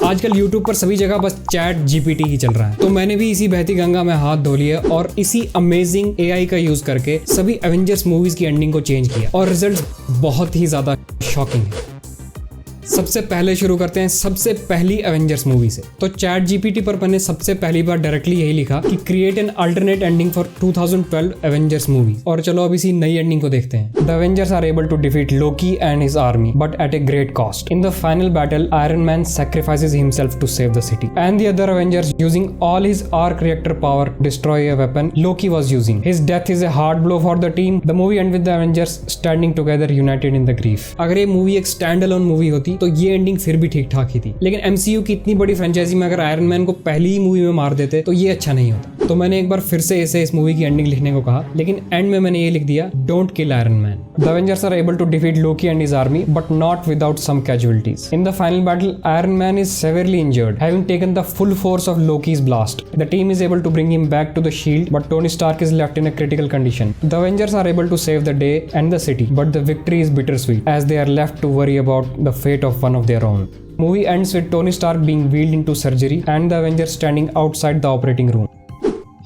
आजकल यूट्यूब पर सभी जगह बस चैट जीपीटी ही चल रहा है, तो मैंने भी इसी बहती गंगा में हाथ धो लिया और इसी अमेजिंग एआई का यूज करके सभी एवेंजर्स मूवीज की एंडिंग को चेंज किया और रिजल्ट बहुत ही ज्यादा शॉकिंग है। सबसे पहले शुरू करते हैं सबसे पहली एवेंजर्स मूवी से। तो चैट जीपीटी पर मैंने सबसे पहली बार डायरेक्टली यही लिखा कि create an alternate ending for 2012 Avengers movie. और चलो अब इसी नई एंडिंग को देखते हैं। The Avengers are able to defeat Loki and his army but at a great cost. In the final battle Iron Man sacrifices himself to save the city and the other Avengers using all his arc reactor power destroy a weapon Loki was using. His death is a hard blow for the team. The movie ends with the Avengers standing together united in the grief. अगर ये movie एक stand alone movie होती तो ये ending फिर भी ठीक ठाक ही थी, लेकिन एमसीयू की इतनी बड़ी फ्रेंचाइजी में अगर आयरन मैन को पहली ही मूवी में मार देते तो ये अच्छा नहीं होता। तो मैंने एक बार फिर से ऐसे इस मूवी की एंडिंग लिखने को कहा, लेकिन एंड में मैंने ये लिख दिया, don't kill Iron Man. The Avengers are able to defeat Loki and his army but not without some casualties. In the final battle Iron Man is severely injured, having taken the full force of Loki's blast. The team is able to bring him back to the shield, but Tony Stark is left in a critical condition. The Avengers are able to save the day and the city, but the victory is bittersweet as they are left to worry about the fate of one of their own. Movie ends with Tony Stark being wheeled into surgery and the Avengers standing outside the operating room.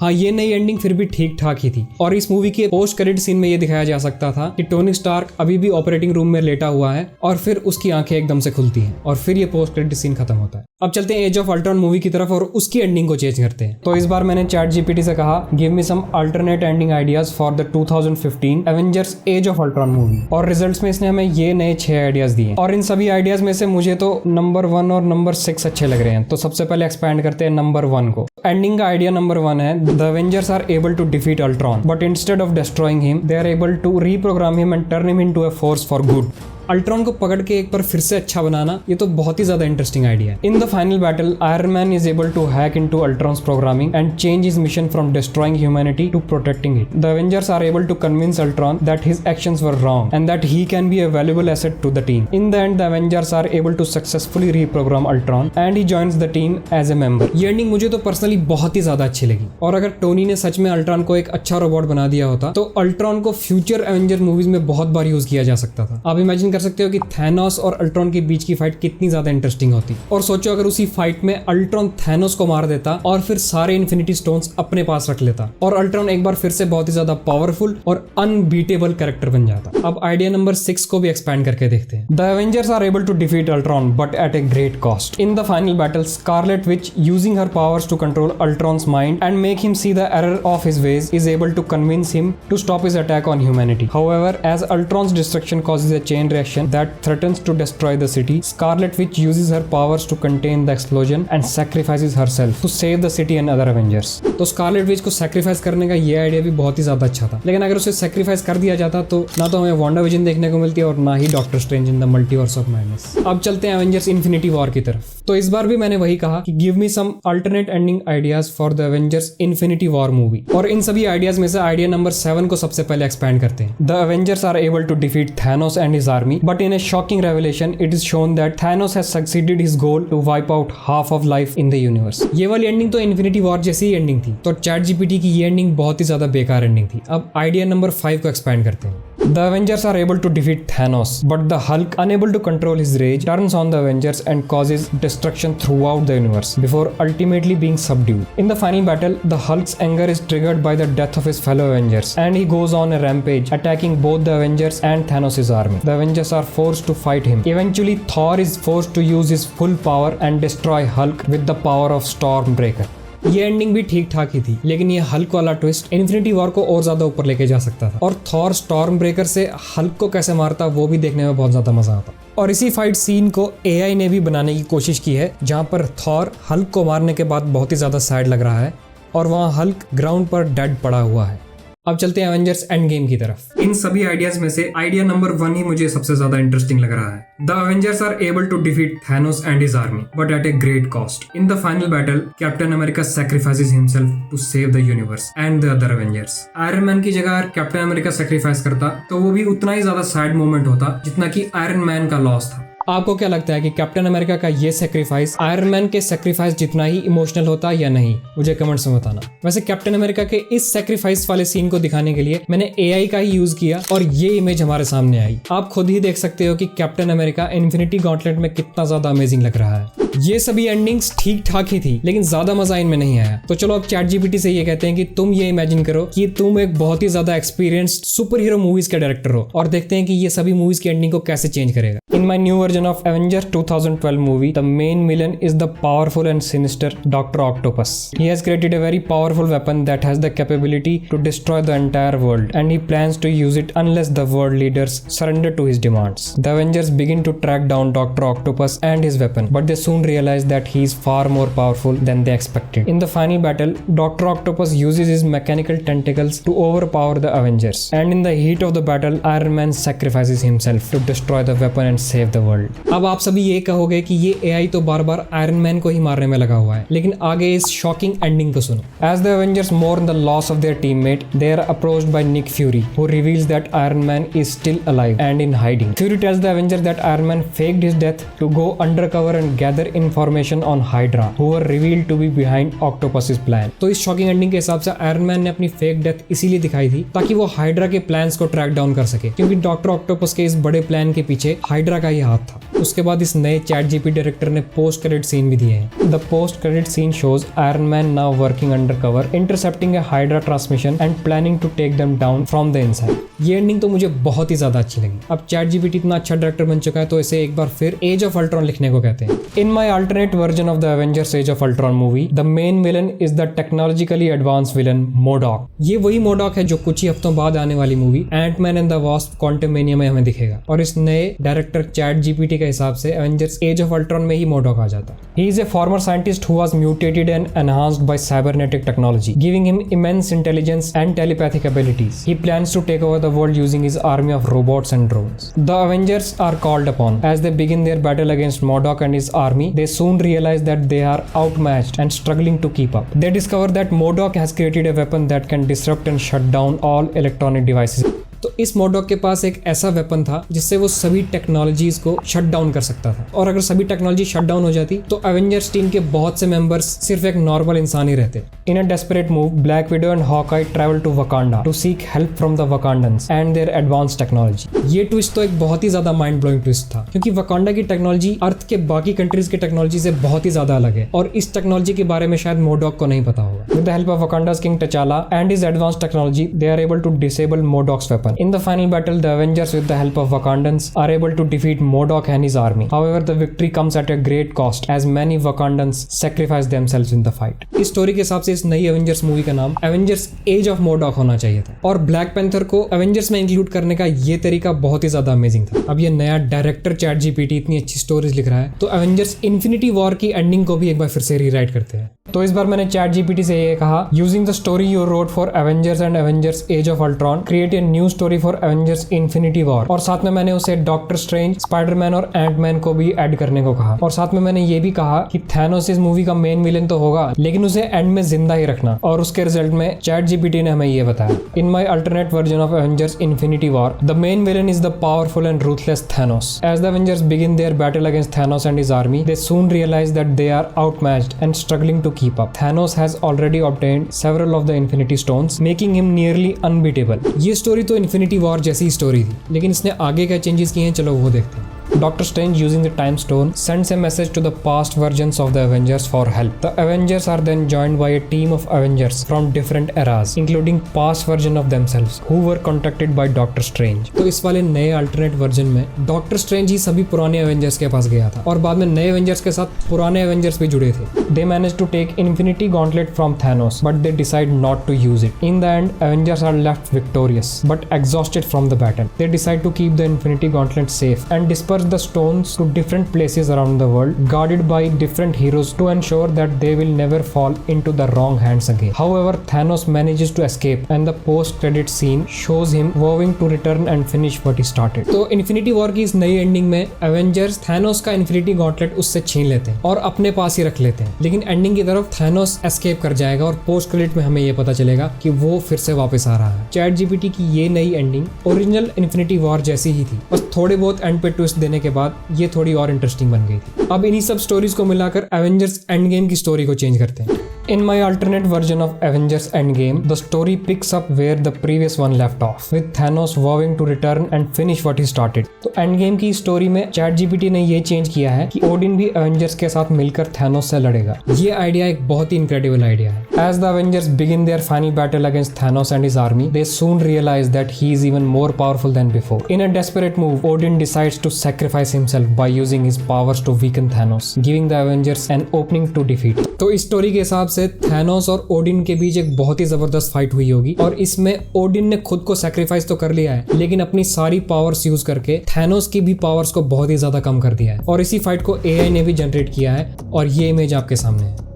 हाँ, ये नई ending फिर भी ठीक ठाक ही थी और इस मूवी के पोस्ट क्रेडिट सीन में ये दिखाया जा सकता था कि टोनी स्टार्क अभी भी ऑपरेटिंग रूम में लेटा हुआ है और फिर उसकी आंखें एकदम से खुलती हैं और फिर ये पोस्ट क्रेडिट सीन खत्म होता है। अब चलते हैं एज ऑफ अल्ट्रॉन मूवी की तरफ और उसकी एंडिंग को चेंज करते हैं। तो इस बार मैंने चैट जीपीटी से कहा, give me some alternate ending ideas for the 2015 Avengers Age of Ultron movie और रिजल्ट्स में इसने हमें ये नए 6 आइडियाज दिए और इन सभी आइडियाज में से मुझे तो नंबर 1 और नंबर 6 अच्छे लग रहे हैं। तो सबसे पहले एक्सपैंड करते हैं नंबर 1 को। एंडिंग का आइडिया नंबर 1 है, the Avengers are able to defeat Ultron, but instead of destroying him, they are able to reprogram him and turn him into a force for good. Ultron को पकड़ के एक बार फिर से अच्छा बनाना, ये तो बहुत ही ज्यादा इंटरेस्टिंग आइडिया है। In the final battle Iron Man is able to hack into Ultron's programming and change his mission from destroying humanity to protecting it. The Avengers are able to convince Ultron that his actions were wrong and that he can be a valuable asset to the team. In the end the Avengers are able to successfully reprogram Ultron and he joins the team as a member. ये ending मुझे तो personally बहुत ही ज्यादा अच्छी लगी और अगर Tony ने सच में अल्ट्रॉन को एक अच्छा रोबोट बना दिया होता तो अल्ट्रॉन को फ्यूचर एवेंजर मूवीज में बहुत बार यूज किया जा सकता था। आप इमेजिन कर सकते हो कि थैनोस और अल्ट्रॉन के बीच की फाइट कितनी ज्यादा इंटरेस्टिंग होती। और सोचो अगर उसी फाइट में अल्ट्रॉन थैनोस को मार देता और फिर सारे इन्फिनिटी स्टोन्स अपने पास रख लेता और अल्ट्रॉन एक बार फिर से बहुत ही ज्यादा पावरफुल और अनबीटेबल कैरेक्टर बन जाता। अब आइडिया नंबर 6 को भी एक्सपैंड करके देखते हैं। The Avengers are able to defeat Ultron but at a great cost. In the final battle Scarlet Witch using her powers to control Ultron's mind and make him see the error of his ways is able to convince him to stop his attack on humanity. However as Ultron's destruction causes a chain reaction that threatens to destroy the city, Scarlet Witch uses her powers to contain the explosion and sacrifices herself to save the city and other Avengers. तो Scarlet Witch को sacrifice करने का ये idea भी बहुत ही ज्यादा अच्छा था, लेकिन अगर उसे सैक्रिफाइस कर दिया जाता तो ना तो हमें वांडा विजन देखने को मिलती और ना ही doctor strange in the multiverse of madness. अब चलते हैं एवेंजर्स इन्फिनिटी वॉर की तरफ। तो इस बार भी मैंने वही कहा कि give me some alternate ending ideas for the Avengers Infinity War movie और इन सभी आइडियाज में से आइडिया नंबर 7 को सबसे पहले एक्सपैंड करते हैं। The Avengers are able to defeat Thanos and his army but in a shocking revelation it is shown that Thanos has succeeded his goal to wipe out half of life in the universe. ये वाली ending तो infinity war जैसी ही ending थी, तो chat GPT की ये ending बहुत ही ज्यादा बेकार एंडिंग थी। अब आइडिया नंबर 5 को एक्सपैंड करते हैं। The Avengers are able to defeat Thanos, but the Hulk, unable to control his rage, turns on the Avengers and causes destruction throughout the universe before ultimately being subdued. In the final battle, the Hulk's anger is triggered by the death of his fellow Avengers, and he goes on a rampage, attacking both the Avengers and Thanos' army. The Avengers are forced to fight him. Eventually, Thor is forced to use his full power and destroy Hulk with the power of Stormbreaker. ये ending भी ठीक ठाक ही थी, लेकिन ये Hulk वाला twist infinity war को और ज्यादा ऊपर लेके जा सकता था और थॉर स्टॉर्म ब्रेकर से हल्क को कैसे मारता वो भी देखने में बहुत ज्यादा मजा आता। और इसी फाइट सीन को एआई ने भी बनाने की कोशिश की है, जहां पर थॉर हल्क को मारने के बाद बहुत ही ज्यादा सैड लग रहा है और वहां हल्क ग्राउंड पर डेड पड़ा हुआ है। अब चलते हैं एवेंजर्स एंड गेम की तरफ। इन सभी आइडियाज में से आइडिया नंबर 1 ही मुझे सबसे ज्यादा इंटरेस्टिंग लग रहा है। The Avengers are able to defeat Thanos and his army but at a great cost. In the final battle Captain America sacrifices himself to save the universe and the other Avengers. Iron Man की जगह captain America sacrifice करता तो वो भी उतना ही ज्यादा sad moment होता जितना कि आयरन मैन का लॉस था। आपको क्या लगता है कि कैप्टन अमेरिका का ये सेक्रीफाइस आयरन मैन के सेक्रीफाइस जितना ही इमोशनल होता या नहीं? मुझे कमेंट्स में बताना। वैसे कैप्टन अमेरिका के इस सेक्रीफाइस वाले सीन को दिखाने के लिए मैंने एआई का ही यूज किया और ये इमेज हमारे सामने आई। आप खुद ही देख सकते हो कि कैप्टन अमेरिका इन्फिनिटी गॉन्टलेट में कितना ज्यादा अमेजिंग लग रहा है। ये सभी एंडिंग्स ठीक ठाक ही थी, लेकिन ज्यादा मजा इनमें नहीं आया। तो चलो अब चैट जीपीटी से ये कहते हैं कि तुम ये इमेजिन करो कि तुम एक बहुत ही ज्यादा एक्सपीरियंस्ड सुपर हीरो मूवीज के डायरेक्टर हो और देखते हैं कि ये सभी मूवीज की एंडिंग को कैसे चेंज करेगा। In my new version of Avengers 2012 movie, the main villain is the powerful and sinister Dr. Octopus. He has created a very powerful weapon that has the capability to destroy the entire world, and he plans to use it unless the world leaders surrender to his demands. The Avengers begin to track down Dr. Octopus and his weapon, but they soon realize that he is far more powerful than they expected. In the final battle, Dr. Octopus uses his mechanical tentacles to overpower the Avengers, and in the heat of the battle, Iron Man sacrifices himself to destroy the weapon and save the world. अब आप सभी ये कहोगे कि ये AI तो बार बार iron man को ही मारने में लगा हुआ है, लेकिन आगे इस शॉकिंग एंडिंग को सुनो। As the Avengers mourn the loss of their teammate, they are approached by Nick Fury, who reveals that Iron Man is still alive and in hiding. Fury tells the Avengers that Iron Man faked his death to go undercover and gather information on Hydra, who were revealed to be behind Octopus's plan. तो इस shocking ending के हिसाब से iron man ने अपनी fake death इसीलिए दिखाई थी ताकि वो हाइड्रा के प्लान्स को ट्रैक डाउन कर सके, क्योंकि डॉक्टर ऑक्टोपस के इस बड़े प्लान के पीछे हाइड्रा का ही हाथ था। उसके बाद इस नए चैट जीपीटी डायरेक्टर ने पोस्ट क्रेडिट सीन भी दिए हैं। The post credit scene shows Iron Man now working under cover, intercepting a Hydra transmission and planning to take them down from the inside. ये एंडिंग तो मुझे बहुत ही ज्यादा अच्छी लगी। अब चैट जीपीटी इतना अच्छा डायरेक्टर बन चुका है तो इसे एक बार फिर एज ऑफ अल्ट्रॉन लिखने को कहते हैं। In my alternate version of the Avengers Age of Ultron movie, the main villain is the technologically advance villain MODOK. ये वही मोडॉक है जो कुछ ही हफ्तों बाद आने वाली movie Antman and the Wasp Quantumania में हमें दिखेगा, और इस नए डायरेक्टर चैट जीपीटी के हिसाब से एवेंजर्स एज ऑफ अल्ट्रॉन में ही मोडॉक आ जाता है। He is a former scientist who was mutated and enhanced by cybernetic technology, giving him immense intelligence and telepathic abilities. He plans to take over the world using his army of robots and drones. The Avengers are called upon. As they begin their battle against MODOK and his army, they soon realize that they are outmatched and struggling to keep up. They discover that MODOK has created a weapon that can disrupt and shut down all electronic devices. तो इस मोडॉक के पास एक ऐसा weapon था जिससे वो सभी technologies को शट डाउन कर सकता था, और अगर सभी टेक्नोलॉजी शट डाउन हो जाती तो एवेंजर्स टीम के बहुत से मेंबर्स सिर्फ एक नॉर्मल इंसान ही रहते। In a desperate move, Black Widow and Hawkeye travel to Wakanda to seek help from the Wakandans and their advance technology. ये ट्विस्ट तो एक बहुत ही ज्यादा माइंड ब्लोइंग ट्विस्ट था, क्योंकि वकांडा की टेक्नोलॉजी अर्थ के बाकी कंट्रीज की टेक्नोलॉजी से बहुत ही ज्यादा अलग है, और इस टेक्नोलॉजी के बारे में शायद मोडॉक को नहीं पता होगा। With the help of Wakanda's king T'Challa and his advance technology, they are able to disable MODOK's weapon. In the final battle, the Avengers with the help of Wakandans are able to defeat MODOK and his army. However, the victory comes at a great cost as many Wakandans sacrifice themselves in the fight. इस story के हिसाब से इस नई Avengers movie का नाम Avengers Age of मोडॉक होना चाहिए था, और ब्लैक पैंथर को एवेंजर्स में इंक्लूड करने का ये तरीका बहुत ही ज्यादा अमेजिंग था। अब ये नया डायरेक्टर चैट जीपीटी इतनी अच्छी स्टोरीज लिख रहा है तो एवेंजर्स इन्फिनिटी वॉर की एंडिंग को भी एक बार फिर से रीराइट करते हैं। तो इस बार मैंने चैट जीपीटी से ये कहा, using the story you wrote for Avengers and Avengers Age of Ultron, create a new story for Avengers Infinity War. और साथ में मैंने उसे डॉक्टर स्ट्रेंज, स्पाइडरमैन और एंटमैन को भी ऐड करने को कहा, और साथ में मैंने ये भी कहा कि थैनोस इस मूवी का मेन विलेन तो होगा, लेकिन उसे एंड में जिंदा ही रखना, और उसके रिजल्ट में चैट जीपीटी ने हमें ये बताया। In my alternate version of Avengers Infinity War, the main villain is the powerful and ruthless Thanos. As the Avengers begin their battle against Thanos and his army, they soon realise that they are outmatched and struggling to keep up. Thanos has already obtained several of the Infinity Stones, making him nearly unbeatable. ये story तो infinity war जैसी story थी, लेकिन इसने आगे क्या changes किए हैं चलो वो देखते हैं। Doctor Strange, using the Time Stone, sends a message to the past versions of the Avengers for help. The Avengers are then joined by a team of Avengers from different eras, including past version of themselves, who were contacted by Doctor Strange. तो इस वाले नए alternate version में doctor strange ही सभी पुराने Avengers के पास गया था, और बाद में नए एवेंजर्स के साथ पुराने एवेंजर्स भी जुड़े थे। They managed to take Infinity Gauntlet from Thanos, but they decide not to use it. In the end, Avengers are left victorious, but exhausted from the battle. They decide to keep the Infinity Gauntlet safe and disperse the stones to different places around the world, guarded by different heroes to ensure that they will never fall into the wrong hands again. However, Thanos manages to escape, and the post-credit scene shows him vowing to return and finish what he started. तो infinity war की इस नई ending में Avengers Thanos का infinity gauntlet उससे छीन लेते हैं और अपने पास ही रख लेते हैं, लेकिन एंडिंग की तरफ थैनोस एस्केप कर जाएगा और पोस्ट क्रेडिट में हमें ये पता चलेगा कि वो फिर से वापस आ रहा है। चैट जीपीटी की ये नई एंडिंग ओरिजिनल इन्फिनिटी वॉर जैसी ही थी, बस थोड़े बहुत एंड पे ट्विस्ट देने देने के बाद ये थोड़ी और इंटरेस्टिंग बन गई थी। अब इन्हीं सब स्टोरीज को मिलाकर एवेंजर्स एंड गेम की स्टोरी को चेंज करते हैं। In my alternate version of Avengers Endgame, the story picks up where the previous one left off, with Thanos vowing to return and finish what he started. तो Endgame की story में ChatGPT ने ये change किया है कि Odin भी Avengers के साथ मिलकर थैनोस से लड़ेगा। ये आइडिया एक बहुत ही इनक्रेडिबल आइडिया है। As the Avengers begin their final battle against Thanos and his army, they soon realize that he is even more powerful than before. In a desperate move, Odin decides to sacrifice himself by using his powers to weaken Thanos, giving the Avengers an opening to defeat. तो इस story के हिसाब से Thanos और Odin के बीच एक बहुत ही जबरदस्त फाइट हुई होगी और इसमें ओडिन ने खुद को सैक्रिफाइस तो कर लिया है, लेकिन अपनी सारी पावर्स यूज करके थैनोस की भी पावर्स को बहुत ही ज्यादा कम कर दिया है। और इसी फाइट को एआई ने भी जनरेट किया है और ये इमेज आपके सामने है।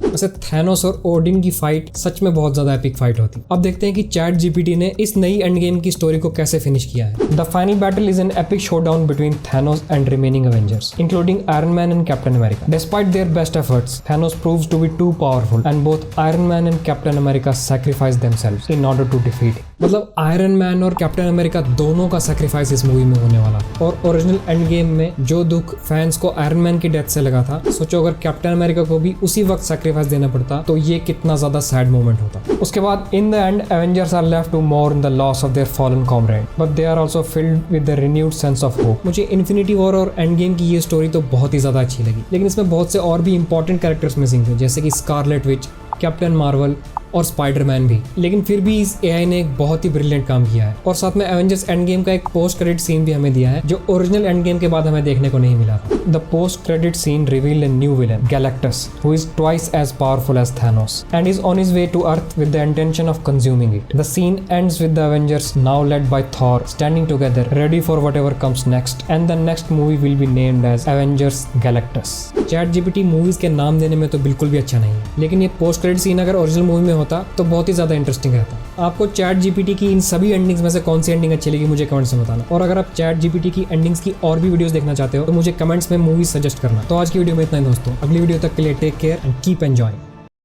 वैसे थैनोस और ओडिन की फाइट सच में बहुत ज्यादा एपिक फाइट होती। अब देखते हैं कि ChatGPT ने इस नई एंड गेम की स्टोरी को कैसे फिनिश किया है। The final battle is an epic showdown between Thanos and remaining Avengers, including Iron Man and Captain America. Despite their best efforts, Thanos proves to be too powerful and both Iron Man and Captain America sacrifice themselves in order to defeat. मतलब Iron Man और Captain America दोनों का sacrifice इस movie में होने वाला। और original end game में जो दुख फैंस को आयरन मैन की डेथ से लगा था, सोचो अगर कैप्टन अमेरिका को भी उसी वक्त सैक्रिफाइस देना पड़ता तो ये कितना ज्यादा सैड मोमेंट होता। उसके बाद in the end Avengers are left to mourn the loss of their fallen comrade, but they are also filled with the renewed sense of hope. मुझे इन्फिनिटी वॉर और एंड गेम की ये story तो बहुत ही ज्यादा अच्छी लगी, लेकिन इसमें बहुत से और भी इंपॉर्टेंट कैरेक्टर्स मिसिंग थे, जैसे कि स्कारलेट विच, कैप्टन मार्वल और स्पाइडरमैन भी। लेकिन फिर भी इस एआई ने एक बहुत ही ब्रिलियंट काम किया है। और साथ में एवेंजर्स एंड गेम का एक पोस्ट क्रेडिट सीन भी हमें दिया है, जो ओरिजिनल एंड गेम के बाद हमें देखने को नहीं मिला था। The post credit scene revealed a new villain, Galactus, who is twice as powerful as Thanos and is on his way to earth with the intention of consuming it. The scene ends with the Avengers now led by Thor standing together ready for whatever comes next, and the next movie will be named as Avengers Galactus. ChatGPT movies के नाम देने में तो बिल्कुल भी अच्छा नहीं है, लेकिन ये पोस्ट क्रेडिट सीन अगर ओरिजिनल मूवी में होता तो बहुत ही ज्यादा इंटरेस्टिंग रहता। आपको ChatGPT की इन सभी एंडिंग्स में से कौन सी एंडिंग अच्छी लगी मुझे कमेंट्स में बताना। और अगर आप ChatGPT की एंडिंग्स की और भी वीडियोस देखना चाहते हो तो मुझे कमेंट्स में मूवीज सजेस्ट करना। तो आज की वीडियो में इतना ही दोस्तों, अगली वीडियो तक के लिए take care and keep enjoying.